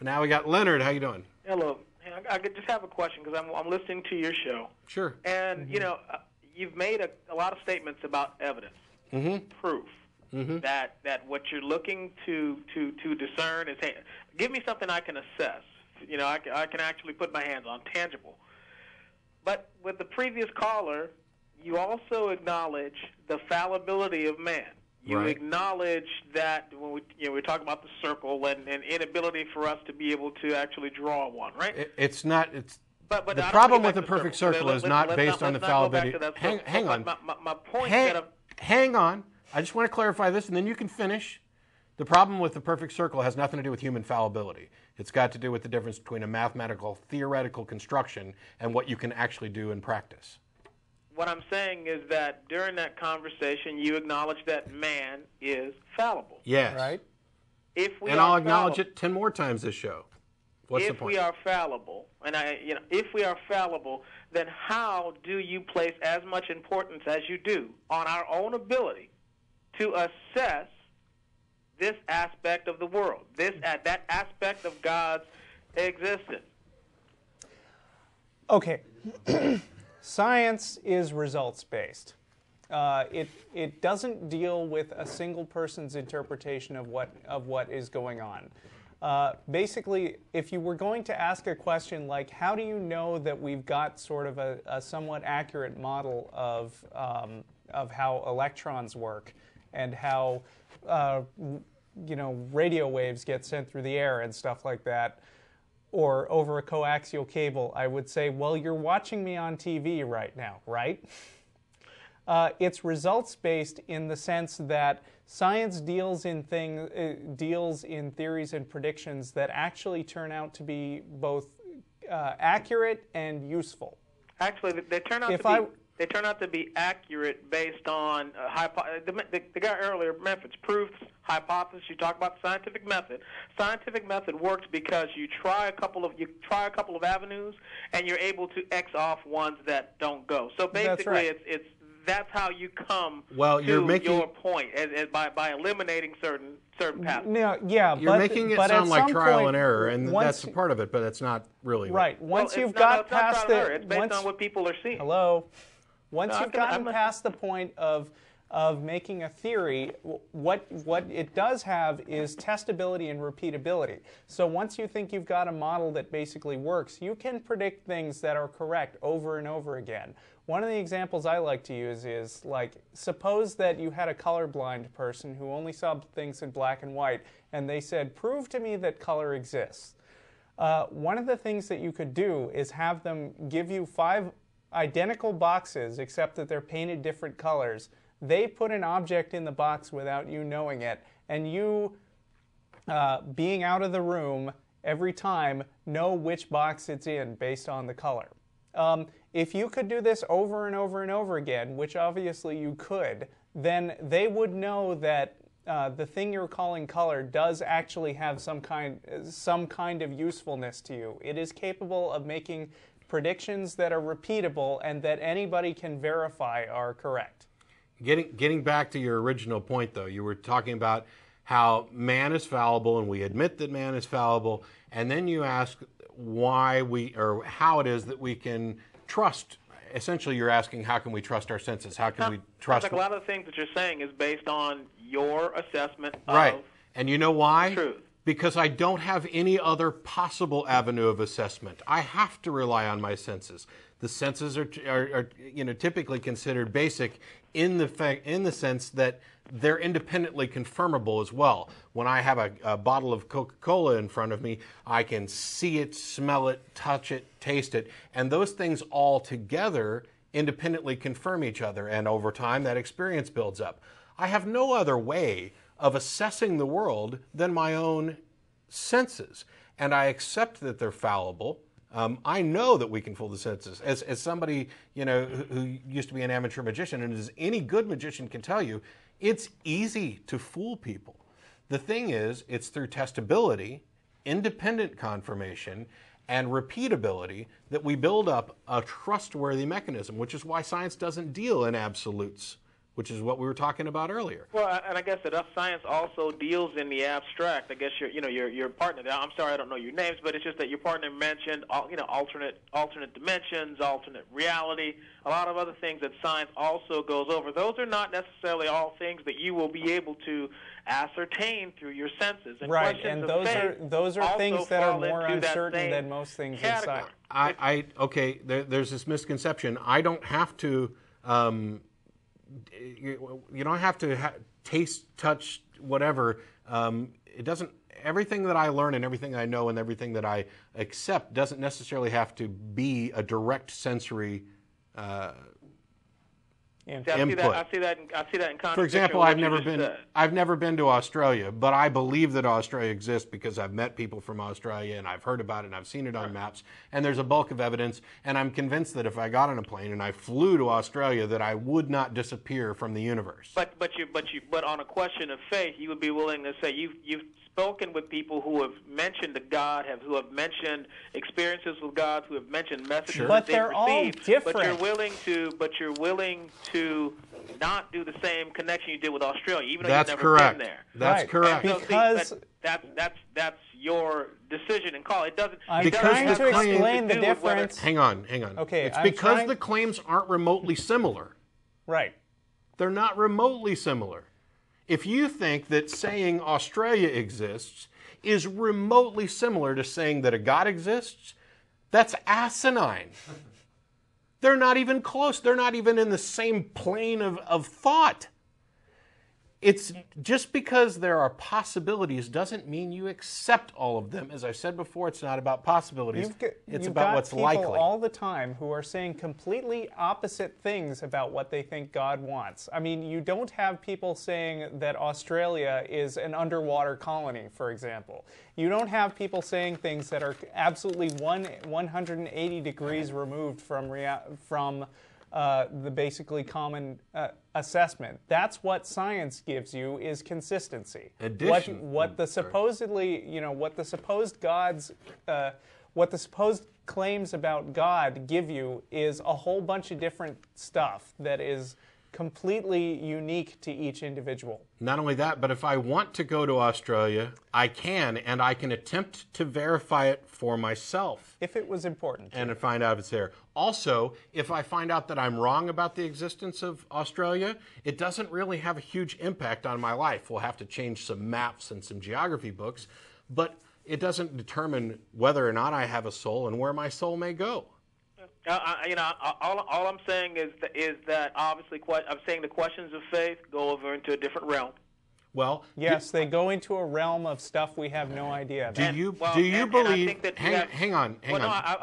Now we got Leonard. How you doing? Hello. Hey, I just have a question because I'm listening to your show. Sure. And, you've made a lot of statements about evidence, proof, that what you're looking to discern is, hey, give me something I can assess. I can actually put my hands on, tangible. But with the previous caller, you also acknowledge the fallibility of man. You acknowledge that when we're talking about the circle and inability for us to be able to actually draw one, right? It's not. But the problem with the perfect circle is not based on the fallibility. Hang on. My point. Hang on. I just want to clarify this, and then you can finish. The problem with the perfect circle has nothing to do with human fallibility. It's got to do with the difference between a mathematical, theoretical construction and what you can actually do in practice. What I'm saying is that during that conversation, you acknowledge that man is fallible. Yes. Right. I'll acknowledge it 10 more times this show. What's the point? If we are fallible, if we are fallible, then how do you place as much importance as you do on our own ability to assess this aspect of the world, that aspect of God's existence? Okay. Science is results-based. It doesn't deal with a single person's interpretation of what is going on. Basically, if you were going to ask a question like, how do you know that we've got sort of a somewhat accurate model of how electrons work and how radio waves get sent through the air and stuff like that, or over a coaxial cable, I would say, well, you're watching me on TV right now, right? It's results-based in the sense that science deals in theories and predictions that actually turn out to be both accurate and useful. Actually, they turn out to be accurate based on the guy earlier, Memphis, proofs, hypothesis. You talk about the scientific method. Scientific method works because you try a couple of avenues, and you're able to X off ones that don't go. So basically, that's how you come to your point, by eliminating certain paths. No, yeah, you're making it sound like trial and error, and that's a part of it, but it's not really. Right. Once you've got past the, it's based on what people are seeing. Hello. Once you've gotten past the point of making a theory, what it does have is testability and repeatability. So once you think you've got a model that basically works, you can predict things that are correct over and over again. One of the examples I like to use is, like, suppose that you had a colorblind person who only saw things in black and white, and they said, prove to me that color exists. One of the things that you could do is have them give you 5 identical boxes, except that they're painted different colors. They put an object in the box without you knowing it, and you, being out of the room every time, know which box it's in based on the color. If you could do this over and over and over again, which obviously you could, then they would know that the thing you're calling color does actually have some kind of usefulness to you. It is capable of making predictions that are repeatable and that anybody can verify are correct. Getting back to your original point, though, you were talking about how man is fallible, and we admit that man is fallible, and then you ask how it is that we can trust. Essentially, you're asking, how can we trust our senses? How can we trust? Like a lot of the things that you're saying is based on your assessment right. of And you know why? truth. Because I don't have any other possible avenue of assessment. I have to rely on my senses. The senses are typically considered basic in the sense that they're independently confirmable as well. When I have a bottle of Coca-Cola in front of me, I can see it, smell it, touch it, taste it, and those things all together independently confirm each other, and over time that experience builds up. I have no other way of assessing the world than my own senses, and I accept that they're fallible. I know that we can fool the senses. As somebody who used to be an amateur magician, and as any good magician can tell you, it's easy to fool people. The thing is, it's through testability, independent confirmation, and repeatability that we build up a trustworthy mechanism, which is why science doesn't deal in absolutes which is what we were talking about earlier. Well, and I guess that science also deals in the abstract. I guess your partner. I'm sorry, I don't know your names, but it's just that your partner mentioned alternate dimensions, alternate reality, a lot of other things that science also goes over. Those are not necessarily all things that you will be able to ascertain through your senses. And right, and those are things that are more uncertain than most things in science. Okay, there's this misconception. I don't have to. You don't have to taste, touch, whatever. It doesn't. Everything that I learn and everything I know and everything that I accept doesn't necessarily have to be a direct sensory input. I see that in contradiction. For example, I've never been to Australia, but I believe that Australia exists because I've met people from Australia and I've heard about it and I've seen it on maps, and there's a bulk of evidence, and I'm convinced that if I got on a plane and I flew to Australia, that I would not disappear from the universe. But on a question of faith, you would be willing to say you've spoken with people who have mentioned God, who have mentioned experiences with God, who have mentioned messages sure. that they've received. But they're all different. But you're willing to not do the same connection you did with Australia, even though That's you've never correct. been there. That's right. correct. Because that's your decision and call. It doesn't. I'm trying to explain the difference. Hang on. Okay, it's because the claims aren't remotely similar. Right. They're not remotely similar. If you think that saying Australia exists is remotely similar to saying that a God exists, that's asinine. They're not even close. They're not even in the same plane of thought. It's just because there are possibilities doesn't mean you accept all of them. As I said before, it's not about possibilities. It's about what's likely. You've got people all the time who are saying completely opposite things about what they think God wants. I mean, you don't have people saying that Australia is an underwater colony, for example. You don't have people saying things that are absolutely 180 degrees removed from the basically common assessment. That's what science gives you, is consistency. What the supposed claims about God give you is a whole bunch of different stuff that is completely unique to each individual. Not only that, but if I want to go to Australia, I can, and I can attempt to verify it for myself. If it was important. And to find out if it's there. Also, if I find out that I'm wrong about the existence of Australia, it doesn't really have a huge impact on my life. We'll have to change some maps and some geography books, but it doesn't determine whether or not I have a soul and where my soul may go. All I'm saying is that obviously, I'm saying the questions of faith go over into a different realm. Well, yes, they go into a realm of stuff we have no idea about. Do you believe? Hang on.